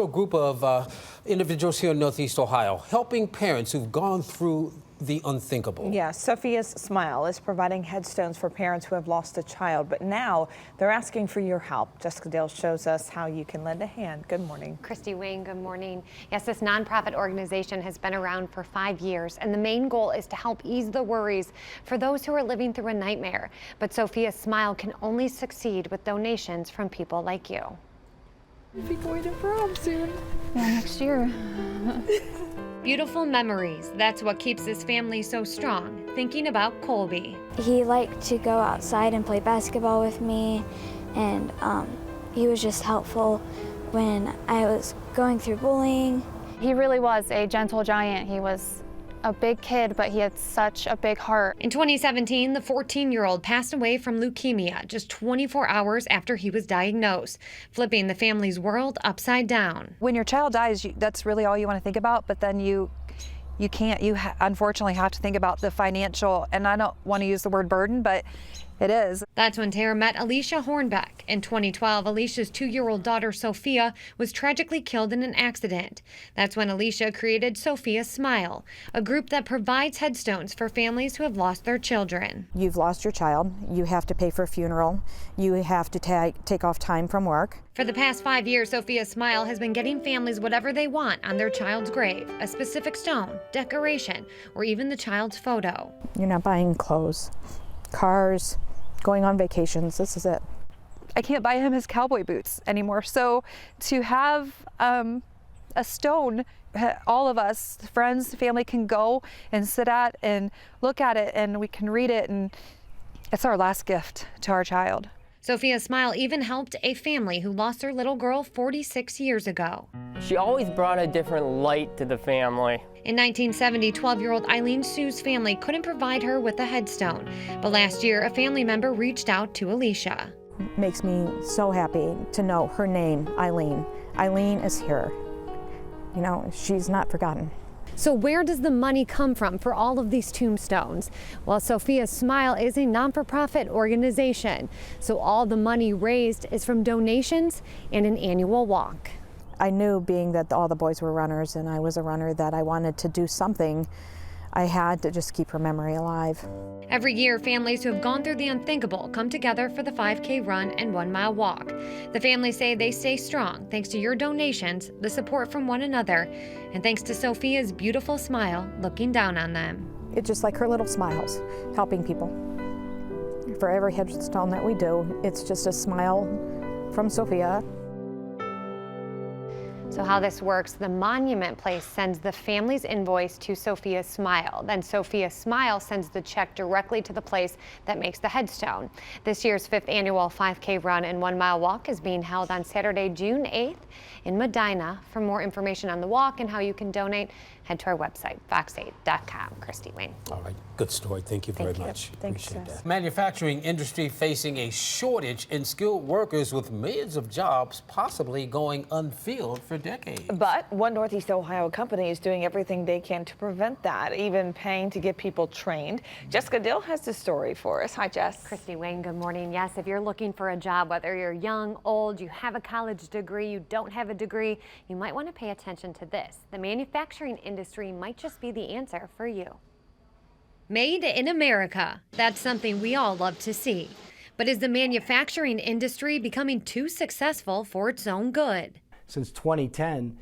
special group of individuals here in Northeast Ohio helping parents who've gone through the unthinkable. Yeah, Sophia's Smile is providing headstones for parents who have lost a child, but now they're asking for your help. Jessica Dale shows us how you can lend a hand. Good morning. Christy Wayne, good morning. Yes, this nonprofit organization has been around for 5 years, and the main goal is to help ease the worries for those who are living through a nightmare. But Sophia's Smile can only succeed with donations from people like you. We'll be going to prom soon. Yeah, next year. Beautiful memories. That's what keeps this family so strong. Thinking about Colby. He liked to go outside and play basketball with me, and he was just helpful when I was going through bullying. He really was a gentle giant. He was a big kid, but he had such a big heart. In 2017, the 14-year-old passed away from leukemia just 24 hours after he was diagnosed, flipping the family's world upside down. When your child dies, that's really all you want to think about, but then you can't, unfortunately have to think about the financial, and I don't want to use the word burden, but it is. That's when Tara met Alicia Hornbeck. In 2012, Alicia's 2-year-old daughter, Sophia, was tragically killed in an accident. That's when Alicia created Sophia's Smile, a group that provides headstones for families who have lost their children. You've lost your child, you have to pay for a funeral, you have to take off time from work. For the past 5 years, Sophia's Smile has been getting families whatever they want on their child's grave, a specific stone, decoration, or even the child's photo. You're not buying clothes, cars, going on vacations. This is it. I can't buy him his cowboy boots anymore. So to have a stone, all of us, friends, family, can go and sit at and look at it, and we can read it, and it's our last gift to our child. Sophia's Smile even helped a family who lost their little girl 46 years ago. She always brought a different light to the family. In 1970, 12-year-old Eileen Sue's family couldn't provide her with a headstone. But last year, a family member reached out to Alicia. It makes me so happy to know her name, Eileen. Eileen is here. You know, she's not forgotten. So where does the money come from for all of these tombstones? Well, Sophia's Smile is a non-for-profit organization. So all the money raised is from donations and an annual walk. I knew, being that all the boys were runners and I was a runner, that I wanted to do something. I had to just keep her memory alive. Every year, families who have gone through the unthinkable come together for the 5K run and 1-mile walk. The families say they stay strong thanks to your donations, the support from one another, and thanks to Sophia's beautiful smile looking down on them. It's just like her little smiles, helping people. For every headstone that we do, it's just a smile from Sophia. So how this works, the Monument Place sends the family's invoice to Sophia's Smile. Then Sophia's Smile sends the check directly to the place that makes the headstone. This year's 5th annual 5K run and 1-mile walk is being held on Saturday, June 8th in Medina. For more information on the walk and how you can donate, head to our website, fox8.com. Christy Wayne. All right, good story. Thank you very much. Thanks, Appreciate Jess. that. Manufacturing industry facing a shortage in skilled workers, with millions of jobs possibly going unfilled for decades. But one Northeast Ohio company is doing everything they can to prevent that, even paying to get people trained. Jessica Dill has the story for us. Hi, Jess. Christy Wayne, good morning. Yes, if you're looking for a job, whether you're young, old, you have a college degree, you don't have a degree, you might want to pay attention to this. The manufacturing industry might just be the answer for you. Made in America. That's something we all love to see. But is the manufacturing industry becoming too successful for its own good? Since 2010,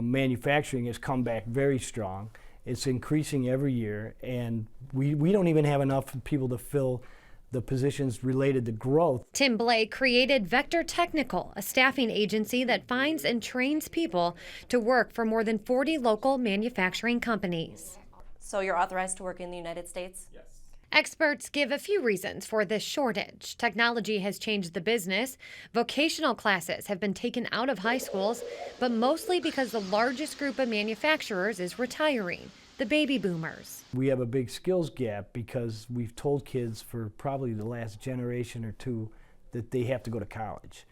manufacturing has come back very strong. It's increasing every year, and we don't even have enough people to fill the positions related to growth. Tim Blake created Vector Technical, a staffing agency that finds and trains people to work for more than 40 local manufacturing companies. So you're authorized to work in the United States? Yes. Experts give a few reasons for this shortage. Technology has changed the business. Vocational classes have been taken out of high schools, but mostly because the largest group of manufacturers is retiring, the baby boomers. We have a big skills gap because we've told kids for probably the last generation or two that they have to go to college.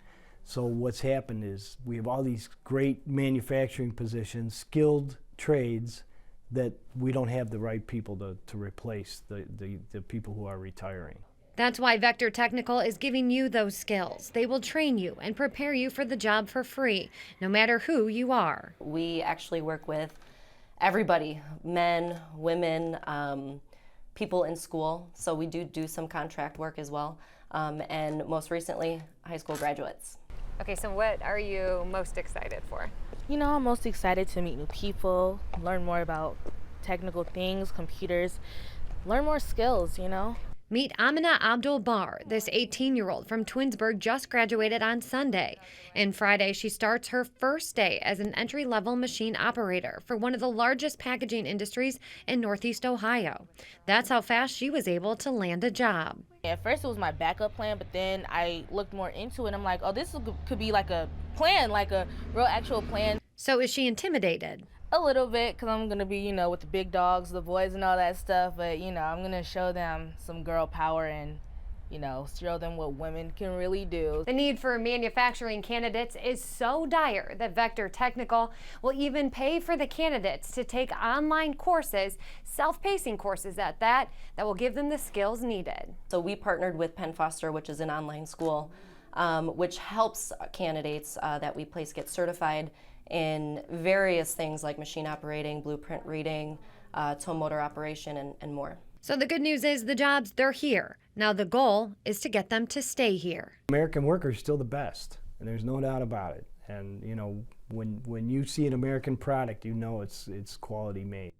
So what's happened is we have all these great manufacturing positions, skilled trades, that we don't have the right people to replace the people who are retiring. That's why Vector Technical is giving you those skills. They will train you and prepare you for the job for free, no matter who you are. We actually work with everybody, men, women, people in school. So we do some contract work as well. And most recently, high school graduates. Okay, so what are you most excited for? You know, I'm most excited to meet new people, learn more about technical things, computers, learn more skills, you know. Meet Amina Abdul Bar. This 18-year-old from Twinsburg just graduated on Sunday. And Friday, she starts her first day as an entry-level machine operator for one of the largest packaging industries in Northeast Ohio. That's how fast she was able to land a job. At first, it was my backup plan, but then I looked more into it. And I'm like, oh, this could be like a plan, like a real actual plan. So is she intimidated? A little bit, because I'm going to be, you know, with the big dogs, the boys and all that stuff. But, you know, I'm going to show them some girl power and, you know, show them what women can really do. The need for manufacturing candidates is so dire that Vector Technical will even pay for the candidates to take online courses, self-pacing courses at that will give them the skills needed. So we partnered with Penn Foster, which is an online school, which helps candidates that we place get certified in various things like machine operating, blueprint reading, tow motor operation, and more. So the good news is the jobs, they're here. Now the goal is to get them to stay here. American worker is still the best, and there's no doubt about it. And you know, when you see an American product, you know it's quality made.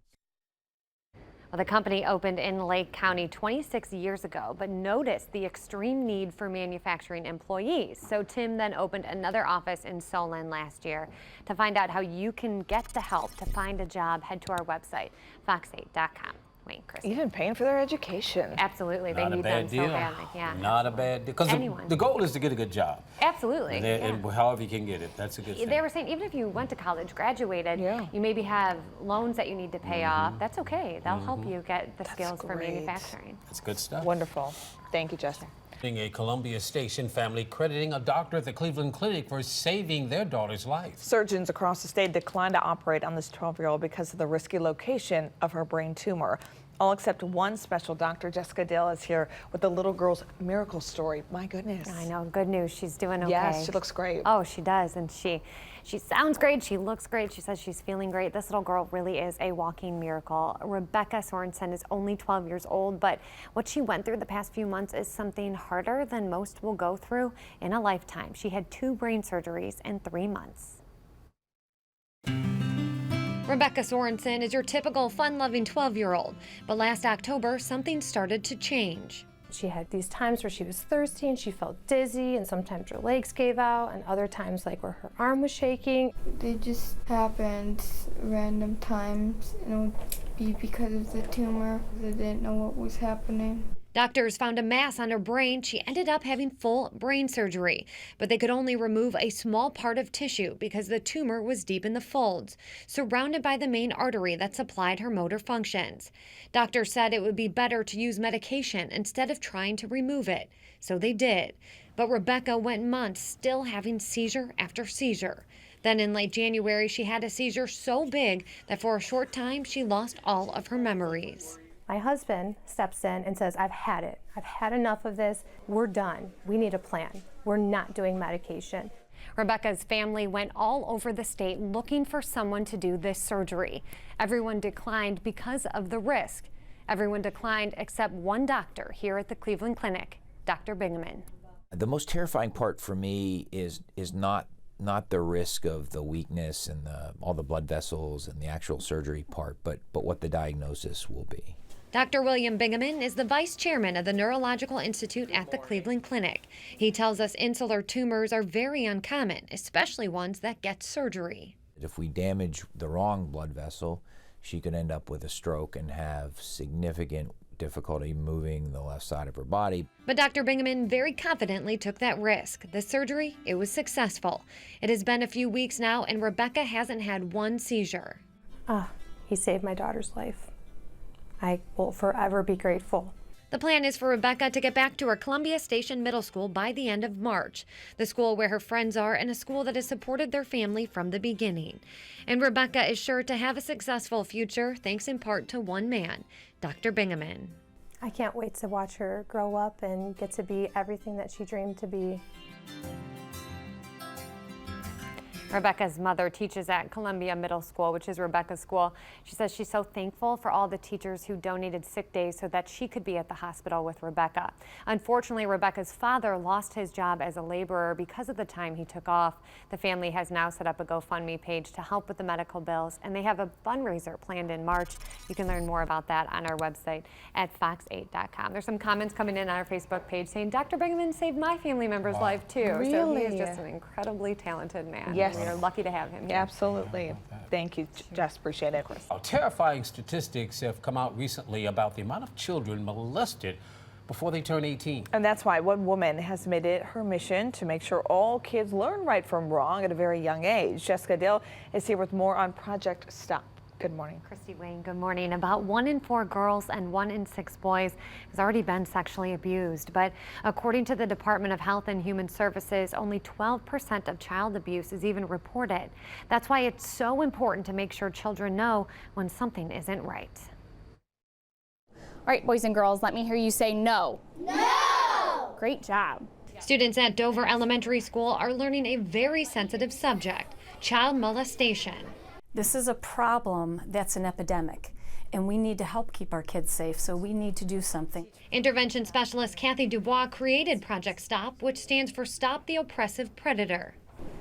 Well, the company opened in Lake County 26 years ago, but noticed the extreme need for manufacturing employees. So Tim then opened another office in Solon last year. To find out how you can get the help to find a job, head to our website, fox8.com. Wayne, Christy. Even paying for their education. Absolutely, they Not a need bad them deal. so badly. Yeah, Not a bad deal. Because the goal is to get a good job. absolutely. And however you can get it, that's a good thing. They were saying even if you went to college, graduated, you maybe have loans that you need to pay off. That's okay. They'll help you get the skills for manufacturing. That's good stuff. Wonderful. Thank you, Jessica. A Columbia Station family crediting a doctor at the Cleveland Clinic for saving their daughter's life. Surgeons across the state declined to operate on this 12-year-old because of the risky location of her brain tumor. All except one special doctor. Jessica Dale is here with the little girl's miracle story. My goodness. I know, good news. She's doing okay. Yes, she looks great. Oh, she does, and she sounds great. She looks great. She says she's feeling great. This little girl really is a walking miracle. Rebecca Sorensen is only 12 years old, but what she went through the past few months is something harder than most will go through in a lifetime. She had 2 brain surgeries in 3 months. Rebecca Sorensen is your typical fun-loving 12-year-old, but last October, something started to change. She had these times where she was thirsty and she felt dizzy, and sometimes her legs gave out, and other times like where her arm was shaking. They just happened random times, and it would be because of the tumor. They didn't know what was happening. Doctors found a mass on her brain. She ended up having full brain surgery, but they could only remove a small part of tissue because the tumor was deep in the folds, surrounded by the main artery that supplied her motor functions. Doctors said it would be better to use medication instead of trying to remove it, so they did. But Rebecca went months still having seizure after seizure. Then in late January, she had a seizure so big that for a short time, she lost all of her memories. My husband steps in and says, I've had it. I've had enough of this. We're done. We need a plan. We're not doing medication. Rebecca's family went all over the state looking for someone to do this surgery. Everyone declined because of the risk. Everyone declined except one doctor here at the Cleveland Clinic, Dr. Bingaman. The most terrifying part for me is not the risk of the weakness and all the blood vessels and the actual surgery part, but what the diagnosis will be. Dr. William Bingaman is the vice chairman of the Neurological Institute at the Cleveland Clinic. He tells us insular tumors are very uncommon, especially ones that get surgery. If we damage the wrong blood vessel, she could end up with a stroke and have significant difficulty moving the left side of her body. But Dr. Bingaman very confidently took that risk. The surgery, it was successful. It has been a few weeks now, and Rebecca hasn't had one seizure. He saved my daughter's life. I will forever be grateful. The plan is for Rebecca to get back to her Columbia Station Middle School by the end of March, the school where her friends are and a school that has supported their family from the beginning. And Rebecca is sure to have a successful future, thanks in part to one man, Dr. Bingaman. I can't wait to watch her grow up and get to be everything that she dreamed to be. Rebecca's mother teaches at Columbia Middle School, which is Rebecca's school. She says she's so thankful for all the teachers who donated sick days so that she could be at the hospital with Rebecca. Unfortunately, Rebecca's father lost his job as a laborer because of the time he took off. The family has now set up a GoFundMe page to help with the medical bills, and they have a fundraiser planned in March. You can learn more about that on our website at fox8.com. There's some comments coming in on our Facebook page saying, Dr. Bingaman saved my family member's life too. So he Really? is just an incredibly talented man. Yes. We are lucky to have him here. Absolutely. Thank you, Jess. Appreciate it. Terrifying statistics have come out recently about the amount of children molested before they turn 18. And that's why one woman has made it her mission to make sure all kids learn right from wrong at a very young age. Jessica Dill is here with more on Project Stop. Good morning. Christy Wayne, good morning. About 1 in 4 girls and 1 in 6 boys has already been sexually abused. But according to the Department of Health and Human Services, only 12% of child abuse is even reported. That's why it's so important to make sure children know when something isn't right. All right, boys and girls, let me hear you say no. No! Great job. Students at Dover Elementary School are learning a very sensitive subject, child molestation. This is a problem that's an epidemic, and we need to help keep our kids safe, so we need to do something. Intervention specialist Kathy Dubois created Project Stop, which stands for Stop the Oppressive Predator.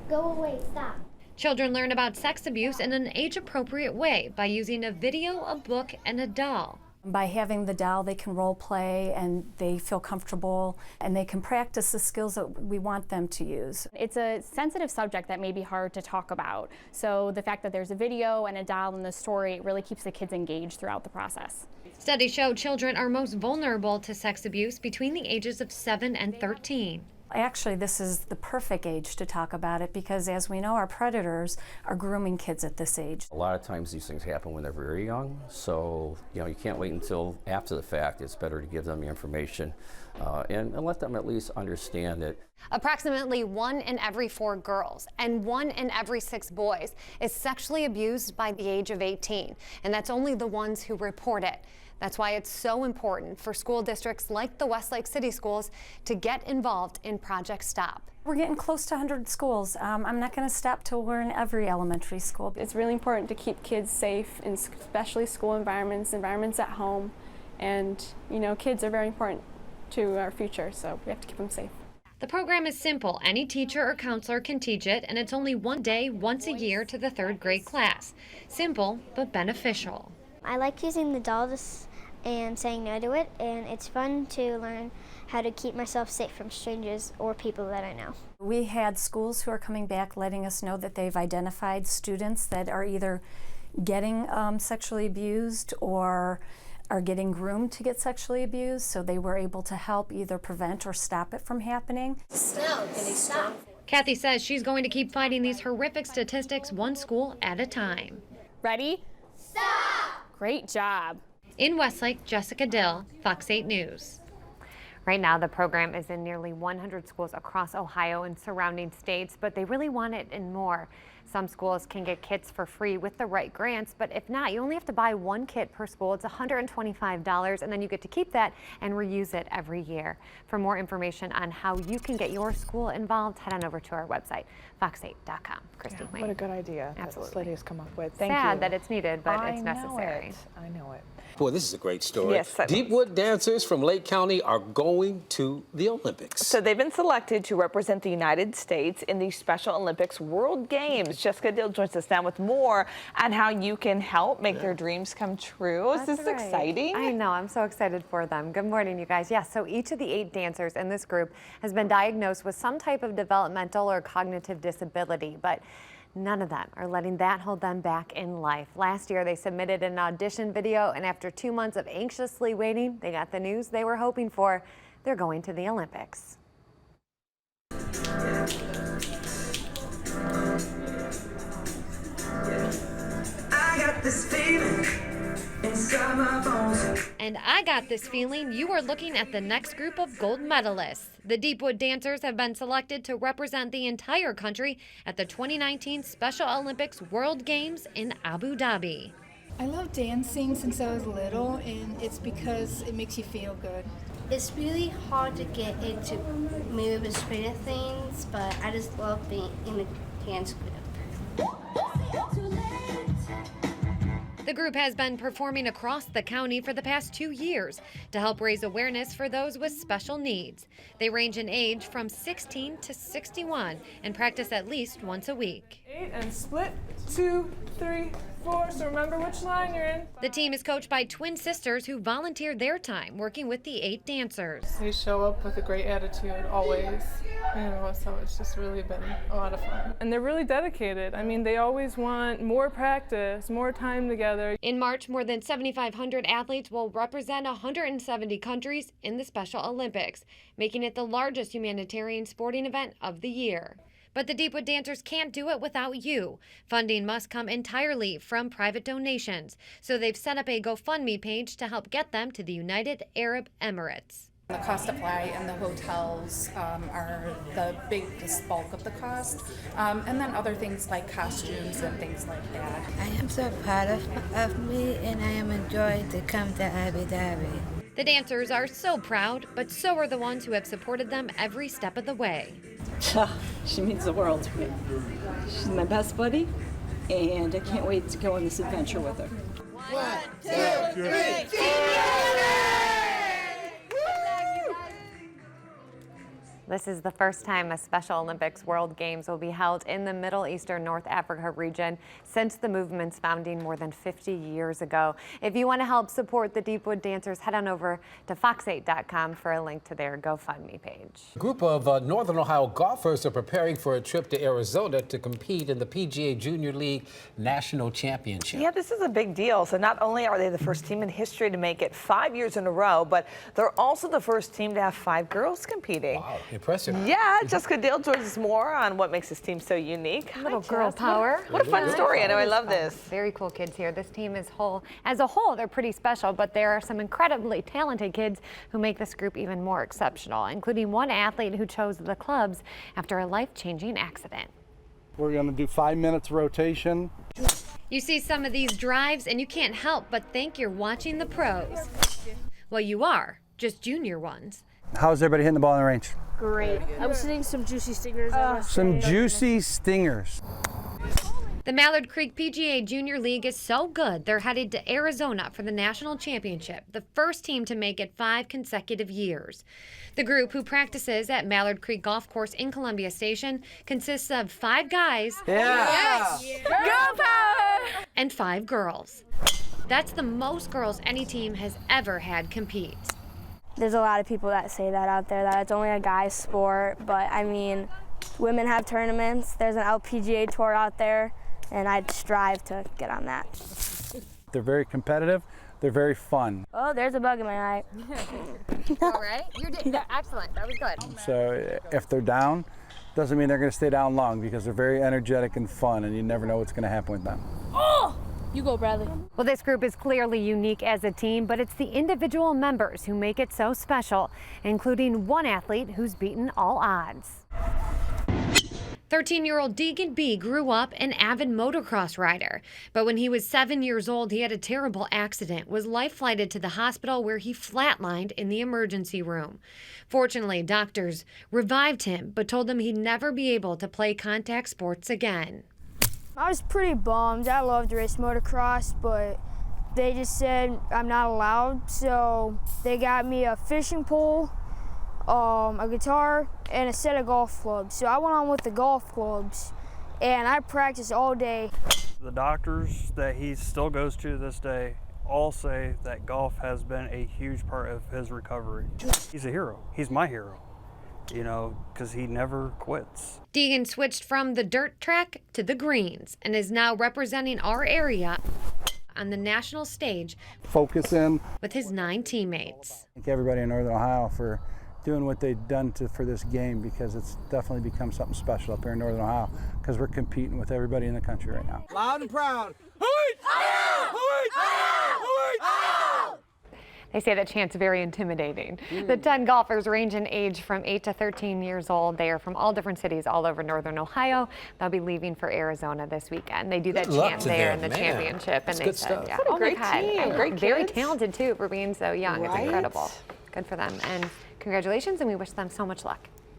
Go away, stop. Children learn about sex abuse in an age-appropriate way by using a video, a book, and a doll. By having the doll, they can role play and they feel comfortable and they can practice the skills that we want them to use. It's a sensitive subject that may be hard to talk about. So the fact that there's a video and a doll in the story really keeps the kids engaged throughout the process. Studies show children are most vulnerable to sex abuse between the ages of 7 and 13. Actually, this is the perfect age to talk about it because, as we know, our predators are grooming kids at this age. A lot of times these things happen when they're very young, so you can't wait until after the fact. It's better to give them the information and let them at least understand it. Approximately 1 in every 4 girls and 1 in every 6 boys is sexually abused by the age of 18, and that's only the ones who report it. That's why it's so important for school districts like the Westlake City Schools to get involved in Project Stop. We're getting close to 100 schools. I'm not going to stop till we're in every elementary school. It's really important to keep kids safe, in especially school environments at home. And, kids are very important to our future, so we have to keep them safe. The program is simple. Any teacher or counselor can teach it, and it's only one day, once a year to the 3rd grade class. Simple, but beneficial. I like using the dolls and saying no to it, and it's fun to learn how to keep myself safe from strangers or people that I know. We had schools who are coming back letting us know that they've identified students that are either getting sexually abused or are getting groomed to get sexually abused, so they were able to help either prevent or stop it from happening. Stop. Kathy says she's going to keep fighting these horrific statistics one school at a time. Ready? Stop! Great job. In Westlake, Jessica Dill, Fox 8 News. Right now, the program is in nearly 100 schools across Ohio and surrounding states, but they really want it in more. Some schools can get kits for free with the right grants, but if not, you only have to buy 1 kit per school. It's $125, and then you get to keep that and reuse it every year. For more information on how you can get your school involved, head on over to our website, fox8.com. Christy Wayne. What a good idea Absolutely. that this lady has come up with. Thank you. Sad that it's needed, but it's know necessary. I know it. Boy, this is a great story. Yes, Deepwood dancers from Lake County are going to the Olympics. So they've been selected to represent the United States in the Special Olympics World Games. Jessica Dill joins us now with more on how you can help make their dreams come true. Is this exciting? I know, I'm so excited for them. Good morning, you guys. Yes, so each of the 8 dancers in this group has been diagnosed with some type of developmental or cognitive disability, but none of them are letting that hold them back in life. Last year, they submitted an audition video, and after 2 months of anxiously waiting, they got the news they were hoping for. They're going to the Olympics. I got this feeling inside my bones. And I got this feeling you are looking at the next group of gold medalists. The Deepwood dancers have been selected to represent the entire country at the 2019 Special Olympics World Games in Abu Dhabi. I love dancing since I was little, and it's because it makes you feel good. It's really hard to get into move and swing of things, but I just love being in the dance group. The group has been performing across the county for the past 2 years to help raise awareness for those with special needs. They range in age from 16 to 61 and practice at least once a week. 8 and split, 2, 3, 4, so remember which line you're in. The team is coached by twin sisters who volunteered their time working with the 8 dancers. They show up with a great attitude always, so it's just really been a lot of fun. And they're really dedicated. I mean, they always want more practice, more time together. In March, more than 7,500 athletes will represent 170 countries in the Special Olympics, making it the largest humanitarian sporting event of the year. But the Deepwood Dancers can't do it without you. Funding must come entirely from private donations, so they've set up a GoFundMe page to help get them to the United Arab Emirates. The cost of flight and the hotels are the biggest bulk of the cost, and then other things like costumes and things like that. I am so proud of me, and I am enjoying to come to Abu Dhabi. The dancers are so proud, but so are the ones who have supported them every step of the way. She means the world to me. She's my best buddy, and I can't wait to go on this adventure with her. 1, 2, 3, This is the first time a Special Olympics World Games will be held in the Middle Eastern North Africa region since the movement's founding more than 50 years ago. If you want to help support the Deepwood Dancers, head on over to fox8.com for a link to their GoFundMe page. A group of Northern Ohio golfers are preparing for a trip to Arizona to compete in the PGA Junior League National Championship. Yeah, this is a big deal. So not only are they the first team in history to make it 5 years in a row, but they're also the first team to have 5 girls competing. Wow. Impressive. Yeah, Jessica Dale joins us more on what makes this team so unique. Little girl power. What a fun story. I know, I love this. Very cool kids here. This team as a whole, they're pretty special, but there are some incredibly talented kids who make this group even more exceptional, including one athlete who chose the clubs after a life-changing accident. We're going to do 5 minutes rotation. You see some of these drives and you can't help but think you're watching the pros. Well, you are, just junior ones. How's everybody hitting the ball in the range? Great. I was hitting some juicy stingers. Some juicy stingers. The Mallard Creek PGA Junior League is so good, they're headed to Arizona for the national championship, the first team to make it 5 consecutive years. The group, who practices at Mallard Creek Golf Course in Columbia Station, consists of 5 guys Girl power! and 5 girls. That's the most girls any team has ever had compete. There's a lot of people that say that out there, that it's only a guy's sport, but I mean, women have tournaments. There's an LPGA tour out there, and I'd strive to get on that. They're very competitive. They're very fun. Oh, there's a bug in my eye. All right, you're excellent. That was good. So if they're down, doesn't mean they're going to stay down long, because they're very energetic and fun, and you never know what's going to happen with them. Oh! You go, Bradley. Well, this group is clearly unique as a team, but it's the individual members who make it so special, including one athlete who's beaten all odds. 13-year-old Deegan B grew up an avid motocross rider, but when he was 7 years old, he had a terrible accident, was life-flighted to the hospital where he flatlined in the emergency room. Fortunately, doctors revived him, but told him he'd never be able to play contact sports again. I was pretty bummed. I loved race motocross, but they just said I'm not allowed, so they got me a fishing pole, a guitar, and a set of golf clubs. So I went on with the golf clubs, and I practiced all day. The doctors that he still goes to this day all say that golf has been a huge part of his recovery. He's a hero. He's my hero, you know, because he never quits. Deegan switched from the dirt track to the greens and is now representing our area on the national stage. Focus in. With his 9 teammates. Thank everybody in Northern Ohio for doing what they've done for this game, because it's definitely become something special up here in Northern Ohio, because we're competing with everybody in the country right now. Loud and proud. They say that chant's very intimidating. The 10 golfers range in age from 8 to 13 years old. They are from all different cities all over northern Ohio. They'll be leaving for Arizona this weekend. They do that Good luck chant to there them, in the man. championship. That's and good they said, stuff. yeah, What a oh great my God. team. And Great very kids. talented too for being so young. It's Right? incredible. Good for them. And congratulations, and we wish them so much luck.